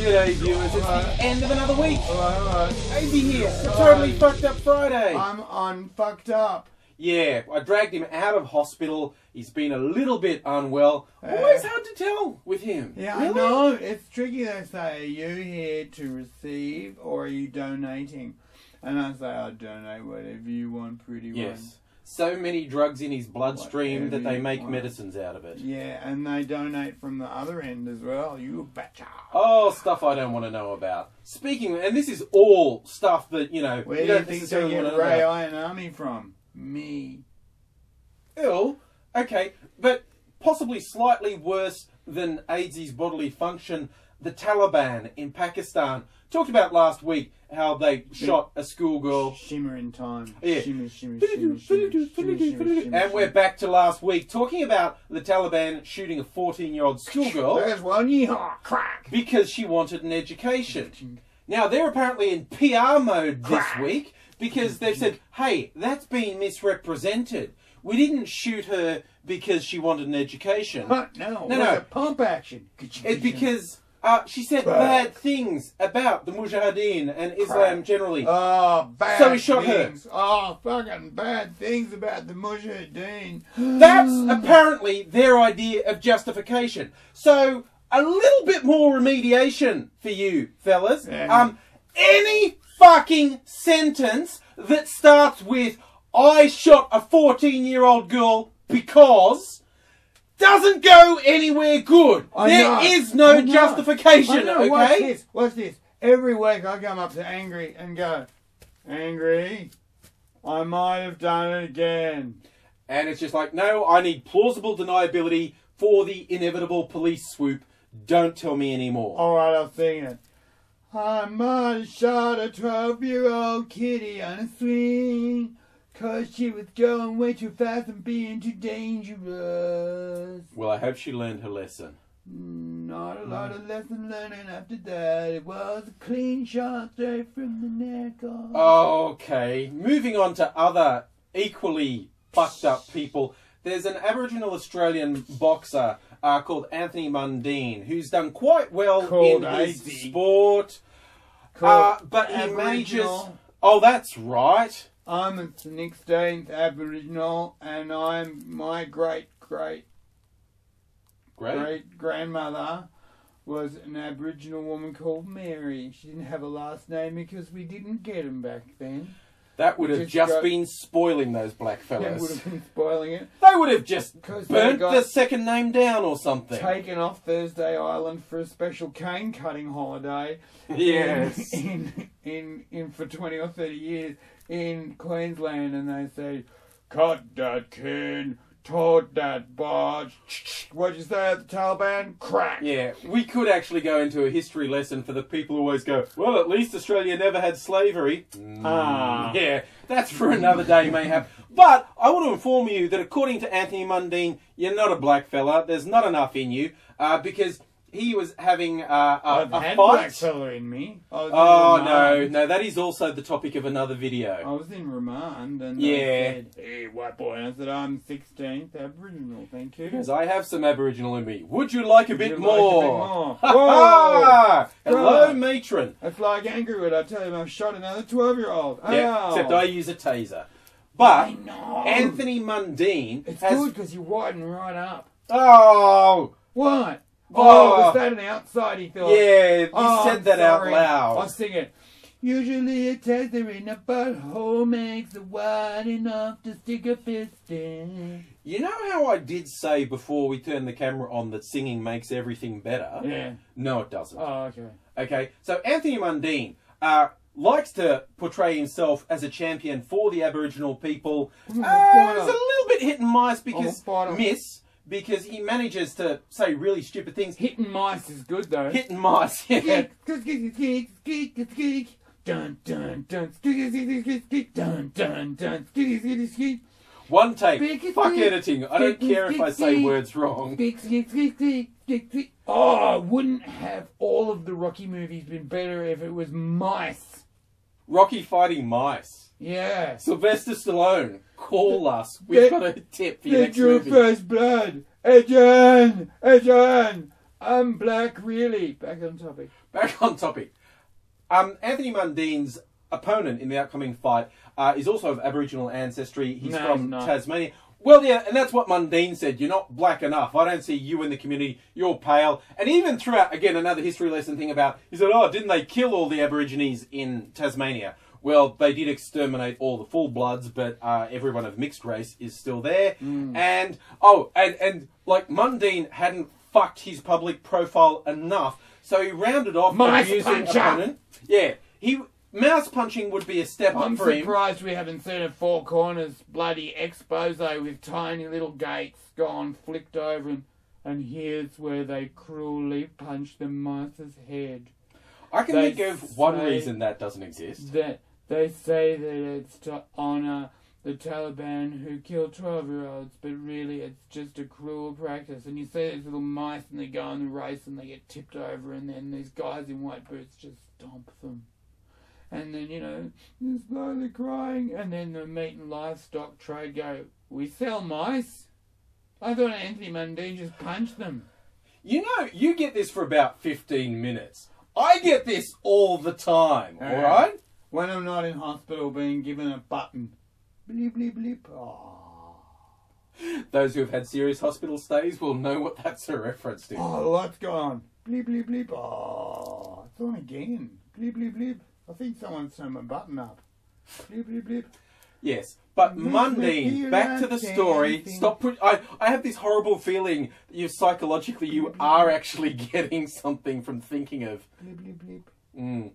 G'day viewers, it's the end of another week. Alright. Easy here, it's a totally fucked up Friday. I'm on fucked up. Yeah, I dragged him out of hospital. He's been a little bit unwell. Always hard to tell with him. Yeah, really? I know. It's tricky. They say, are you here to receive or are you donating? And I say, I'll donate whatever you want, pretty one. Yes. So many drugs in his bloodstream Whatever that they you make want. medicines out of it. Yeah, and they donate from the other end as well. You betcha. Oh, stuff I don't want to know about. Speaking, and this is all stuff that, you know, Where you do you don't think they necessarily want get to know Ray about. Iron Army from? Me. Ill, okay, but possibly slightly worse than AIDS's bodily function, the Taliban in Pakistan. Talked about last week how they shot a schoolgirl. Shimmer in time. Yeah. Shimmer, shimmer, shimmer, shimmer, shimmer, shimmer, shimmer, And we're back to last week talking about the Taliban shooting a 14-year-old schoolgirl There's one, yeehaw, crack. because she wanted an education. Now, they're apparently in PR mode this week because they've said, hey, that's been misrepresented. We didn't shoot her because she wanted an education. No, no. Pump action. It's because she said bad things about the Mujahideen and Islam generally. Oh, bad So we shot things. Oh, fucking bad things about the Mujahideen. That's apparently their idea of justification. So, a little bit more remediation for you, fellas. Yeah. Any fucking sentence that starts with, I shot a 14-year-old girl because, doesn't go anywhere good. There is no justification, okay? Watch this. Every week I come up to Angry and go, Angry, I might have done it again. And it's just like, no, I need plausible deniability for the inevitable police swoop. Don't tell me anymore. Alright, I'll sing it. I might have shot a 12-year-old kitty on a swing, 'cause she was going way too fast and being too dangerous. Well, I hope she learned her lesson. Not a lot of lesson learning after that. It was a clean shot straight from the neck off. Okay, moving on to other equally fucked up people. There's an Aboriginal Australian boxer called Anthony Mundine who's done quite well Called in his AZ. sport. Called But he manages... Aboriginal. Oh, that's right. I'm a Nick Griffin Aboriginal, and my great grandmother was an Aboriginal woman called Mary. She didn't have a last name because we didn't get them back then. That would have just been spoiling those black That fellas. would have been spoiling it. They would have just 'Cause burnt they got the second name down or something. taken off Thursday Island for a special cane cutting holiday. Yes. In for 20 or 30 years in Queensland, and they say, cut that cane, tote that barge. What'd you say at the Taliban? Crack. Yeah, we could actually go into a history lesson for the people who always go, well, at least Australia never had slavery. Yeah, that's for another day, mayhap. But I want to inform you that according to Anthony Mundine, you're not a black fella. There's not enough in you because he was having I've a had fight. black fella in me. Oh, no, that is also the topic of another video. I was in remand, and Yeah. they said, hey, white boy. And I said, I'm 16th Aboriginal, thank you. Because I have some Aboriginal in me. Would you like a bit Would you more? like a bit more? Ha! Hello, God. matron. It's like Angry would. I tell you, I've shot another 12-year-old. Yeah, Ow. except I use a taser. But I know. Anthony Mundine It's has... good because you widen right up. Oh! What? Oh. Oh, was that an outside he thought? Yeah, you Oh, said I'm that out sorry. loud. I'll sing it. Usually a taser in a butthole makes it wide enough to stick a fist in. You know how I did say before we turned the camera on that singing makes everything better? Yeah. No, it doesn't. Oh, okay. Okay, so Anthony Mundine likes to portray himself as a champion for the Aboriginal people. It's a little bit hit and miss because he manages to say really stupid things. Hitting mice is good though. Hit and miss, yeah. Dun dun dun dun dun dun. One take. Fuck editing. I don't care if I say words wrong. Oh, wouldn't have all of the Rocky movies been better if it was mice? Rocky fighting mice. Yeah. Sylvester Stallone, call us. We've got a tip for your They next drew movie. first blood. Adrian! I'm black, really. Back on topic. Back on topic. Anthony Mundine's opponent in the upcoming fight is also of Aboriginal ancestry. He's from Tasmania. Well, yeah, and that's what Mundine said. You're not black enough. I don't see you in the community. You're pale. And even throughout, again, another history lesson thing about, he said, oh, didn't they kill all the Aborigines in Tasmania? Well, they did exterminate all the full bloods, but everyone of mixed race is still there. And, like, Mundine hadn't fucked his public profile enough, so he rounded off Mouse the abusing puncher. opponent. Yeah, mouse punching would be a step up for him. I'm surprised we haven't seen a Four Corners bloody expose with tiny little gates gone flicked over him. And here's where they cruelly punch the mouse's head. I can think of one reason that doesn't exist. That they say that it's to honour the Taliban who killed 12-year-olds, but really it's just a cruel practice. And you see these little mice and they go on the race and they get tipped over, and then these guys in white boots just stomp them. And then, you know, they're slowly crying, and then the meat and livestock trade go, we sell mice? I thought Anthony Mundine just punched them. You know, you get this for about 15 minutes. I get this all the time, alright? When I'm not in hospital being given a button. Bleep, bleep, bleep. Oh. Those who have had serious hospital stays will know what that's a reference to. Oh, what's going on? Bleep, bleep, bleep. Oh, it's on again. Bleep, bleep, bleep. I think someone's turned my button up. Bleep, bleep, bleep. Yes, but Mundine, back to the story. I have this horrible feeling that psychologically you are actually getting something from thinking of. Bleep, bleep, bleep.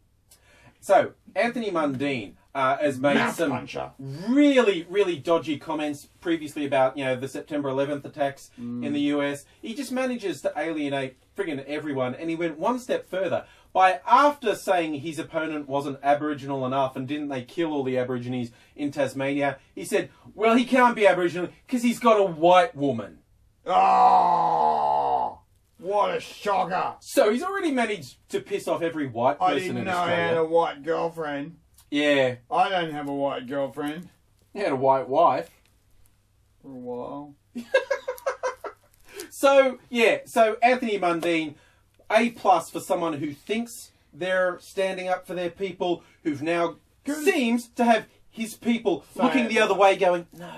So, Anthony Mundine has made some really, really dodgy comments previously about, you know, the September 11th attacks in the US. He just manages to alienate friggin' everyone, and he went one step further by, after saying his opponent wasn't Aboriginal enough and didn't they kill all the Aborigines in Tasmania, he said, well, he can't be Aboriginal because he's got a white woman. Oh! What a shocker. So he's already managed to piss off every white person in Australia. I didn't know I had a white girlfriend. Yeah. I don't have a white girlfriend. He had a white wife. For a while. So Anthony Mundine, A+ for someone who thinks they're standing up for their people, who've now seems to have his people looking the other way going, no.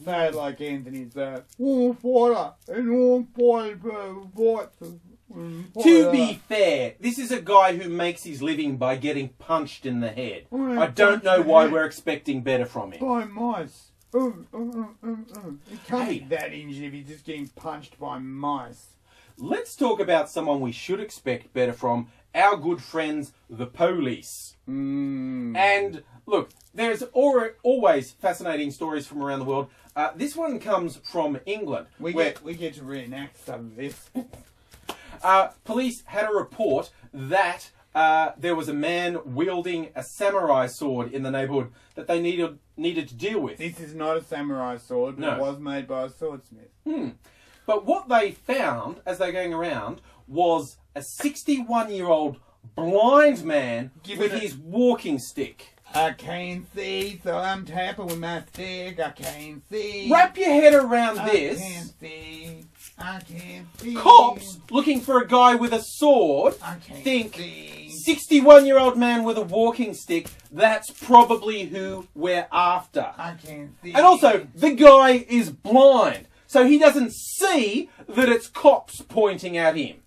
Say it like Anthony's warm water and warm water. To be fair, this is a guy who makes his living by getting punched in the head. I don't know why we're expecting better from him. By mice. He can't be that injured if he's just getting punched by mice. Let's talk about someone we should expect better from, our good friends, the police. And look, there's always fascinating stories from around the world. This one comes from England. We get to reenact some of this. Police had a report that there was a man wielding a samurai sword in the neighbourhood that they needed to deal with. This is not a samurai sword, but it was made by a swordsmith. But what they found as they were going around was a 61-year-old blind man with his walking stick. I can't see, so I'm tapping with my stick. I can't see. Wrap your head around this. I can't see. I can't see. Cops looking for a guy with a sword. I can't think see. 61-year-old man with a walking stick. That's probably who we're after. I can't see. And also, the guy is blind, so he doesn't see that it's cops pointing at him.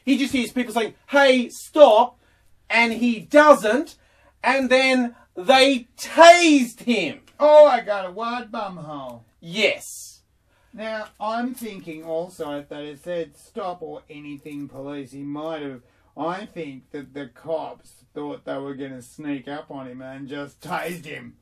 He just hears people saying, "Hey, stop," and he doesn't, and then they tased him. Oh, I got a wide bum hole. Yes. Now, I'm thinking also if they had said stop or anything police, he might have... I think that the cops thought they were going to sneak up on him and just tased him.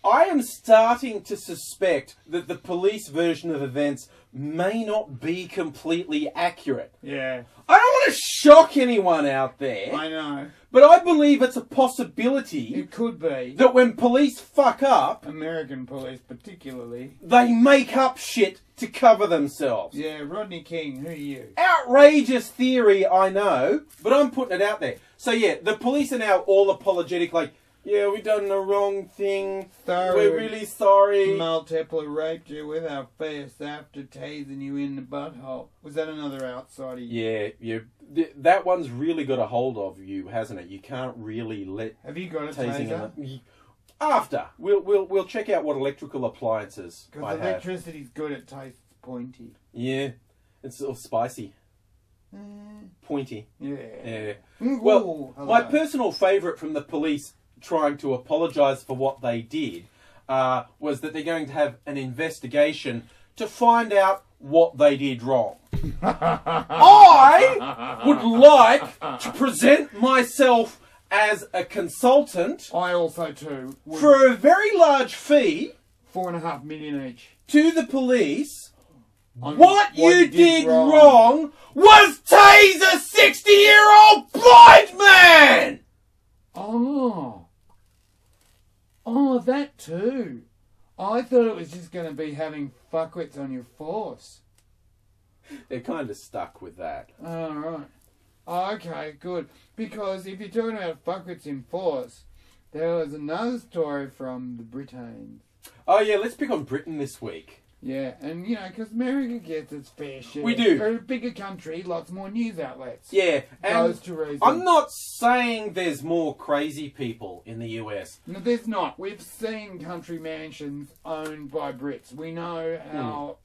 I am starting to suspect that the police version of events may not be completely accurate. Yeah. I don't want to shock anyone out there. I know. But I believe it's a possibility. It could be. That when police fuck up... American police particularly. They make up shit to cover themselves. Yeah, Rodney King, who are you? Outrageous theory, I know, but I'm putting it out there. So yeah, the police are now all apologetic, like, Yeah, we done the wrong thing. Sorry, We're really sorry. Multiple raped you with our fist after tasing you in the butthole. Was that another outsider? Yeah, that one's really got a hold of you, hasn't it? You can't really let. Have you got a tasing taser? After we'll check out what electrical appliances I Because have. electricity's good at tastes pointy. Yeah, it's sort of spicy, pointy. Yeah. Yeah. Ooh, Well, hello. my personal favourite from the police trying to apologise for what they did was that they're going to have an investigation to find out what they did wrong. I would like to present myself as a consultant I also too. Would for a very large fee 4.5 million each. to the police. On What you did wrong was tase a 60-year-old blind man! Oh, that too. I thought it was just going to be having fuckwits on your force. They're kind of stuck with that. Oh, right. Oh, okay, good. Because if you're talking about fuckwits in force, there was another story from the Britons. Oh yeah, let's pick on Britain this week. Yeah, and you know, because America gets its fair share. We do. We're a bigger country, lots more news outlets. Yeah, and Goes to reason. I'm not saying there's more crazy people in the US. No, there's not. We've seen country mansions owned by Brits. We know how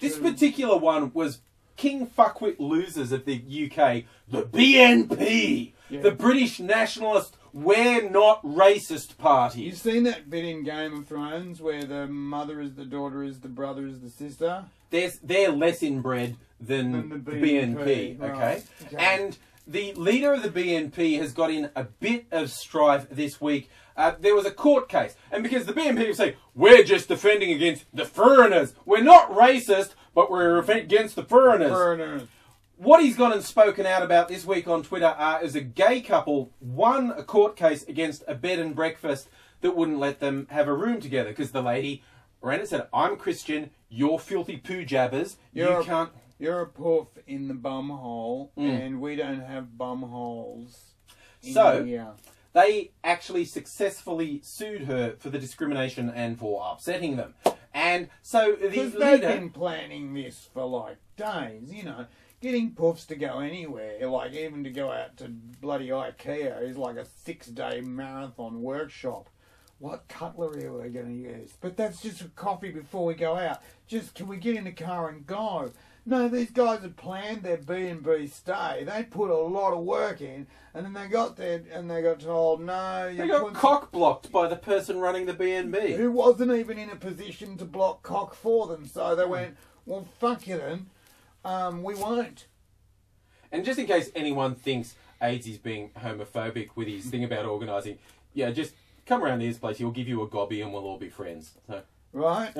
This particular one was King Fuckwit Losers of the UK, the BNP, the British Nationalist We're Not Racist Party. You've seen that bit in Game of Thrones where the mother is the daughter is the brother is the sister? They're less inbred than the BNP, okay? Right. And the leader of the BNP has got in a bit of strife this week. There was a court case, and because the BNP was saying, we're just defending against the foreigners. We're not racist, but we're against the foreigners. What he's gone and spoken out about this week on Twitter is a gay couple won a court case against a bed and breakfast that wouldn't let them have a room together because the lady ran and said, I'm Christian, you're filthy poo jabbers, you can't... You're a poof in the bum hole, and we don't have bum holes in here. They actually successfully sued her for the discrimination and for upsetting them. And so the leader... they've been planning this for like days, you know. Getting poofs to go anywhere, like even to go out to bloody IKEA, is like a 6-day marathon workshop. What cutlery are we going to use? But that's just a coffee before we go out. Just, can we get in the car and go? No, these guys had planned their B&B stay. They put a lot of work in, and then they got there and they got told, no... They got cock-blocked by the person running the B&B. Who wasn't even in a position to block cock for them. So they went, well, fuck you then. We won't. And just in case anyone thinks AIDS is being homophobic with his thing about organising, yeah, just come around to his place. He'll give you a gobby and we'll all be friends. So. Right?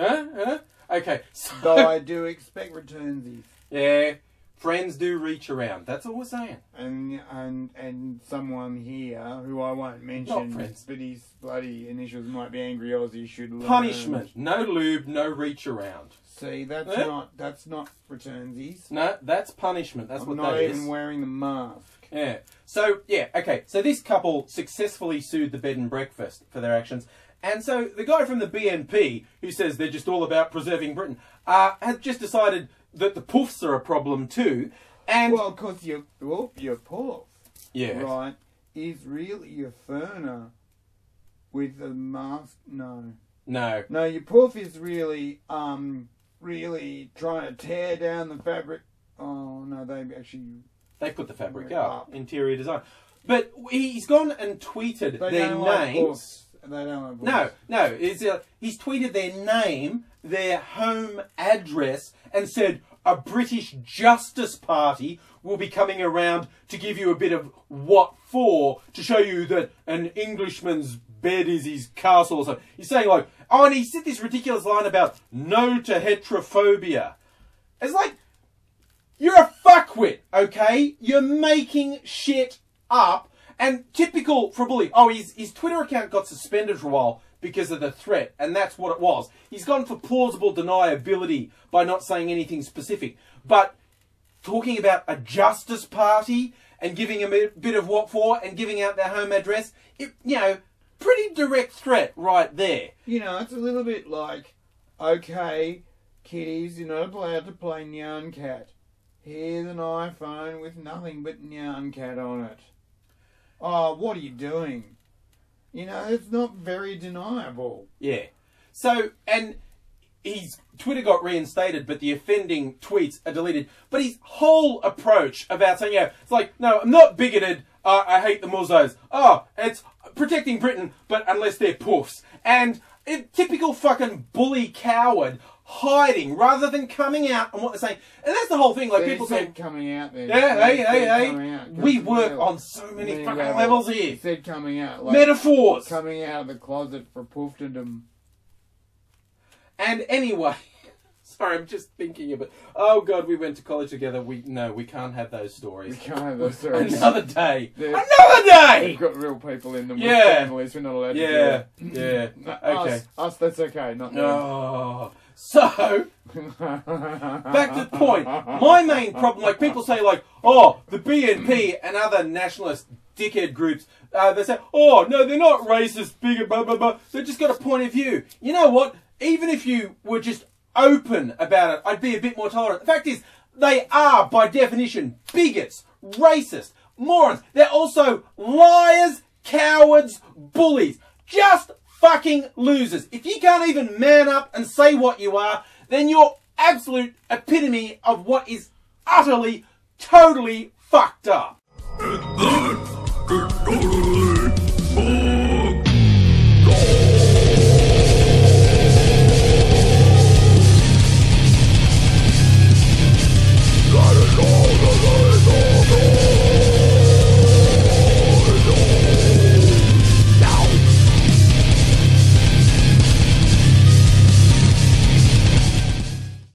Okay. So, though I do expect returnsies. Yeah, friends do reach around. That's all we're saying. And someone here who I won't mention, Not friends, but his bloody initials might be AngryAussie should learn. Punishment. No lube, no reach around. See, that's not returnsies. No, that's punishment. That's what that is. I'm not even wearing the mask. Yeah. So, yeah, okay. So this couple successfully sued the bed and breakfast for their actions. And so the guy from the BNP, who says they're just all about preserving Britain, has just decided that the poofs are a problem too. And well, because your poof, right, is really your ferner with the mask. No, your poof is really really trying to tear down the fabric. Oh no, they put the fabric up. Interior design. But he's gone and tweeted their names. They don't like no. He's tweeted their name, their home address, and said a British Justice Party will be coming around to give you a bit of what for, to show you that an Englishman's bed is his castle or something. He's saying like, and he said this ridiculous line about no to heterophobia. It's like, you're a fuckwit, okay? You're making shit up. And typical for a bully, his Twitter account got suspended for a while because of the threat, and that's what it was. He's gone for plausible deniability by not saying anything specific. But talking about a justice party and giving them a bit of what for and giving out their home address. Pretty direct threat right there. It's a little bit like, okay, kiddies, you're not allowed to play Nyan Cat. Here's an iPhone with nothing but Nyan Cat on it. Oh, what are you doing? It's not very deniable. Yeah. So, and his Twitter got reinstated, but the offending tweets are deleted. But his whole approach about saying, it's like, no, I'm not bigoted. I hate the Muzzos. Oh, it's protecting Britain, but unless they're poofs. And a typical fucking bully coward hiding rather than coming out on what they're saying. And that's the whole thing. Like, people say, coming out there. Yeah, hey. We work on so many fucking levels here. He said coming out. Like, metaphors. Coming out of the closet for poofterdom. And anyway, sorry, I'm just thinking of it. Oh God, we went to college together. We can't have those stories. We can't have those stories. Another day. Another day! We've got real people in them with families. We're not allowed to do it. Yeah. Okay. Us, that's okay. Not them. Oh. So, back to the point. My main problem, like people say like, oh, the BNP and other nationalist dickhead groups, they say, oh, no, they're not racist, bigot, blah, blah, blah. They've just got a point of view. You know what? Even if you were just open about it, I'd be a bit more tolerant. The fact is, they are, by definition, bigots, racist, morons. They're also liars, cowards, bullies. Just fucking losers. If you can't even man up and say what you are, then you're absolute epitome of what is utterly, totally fucked up.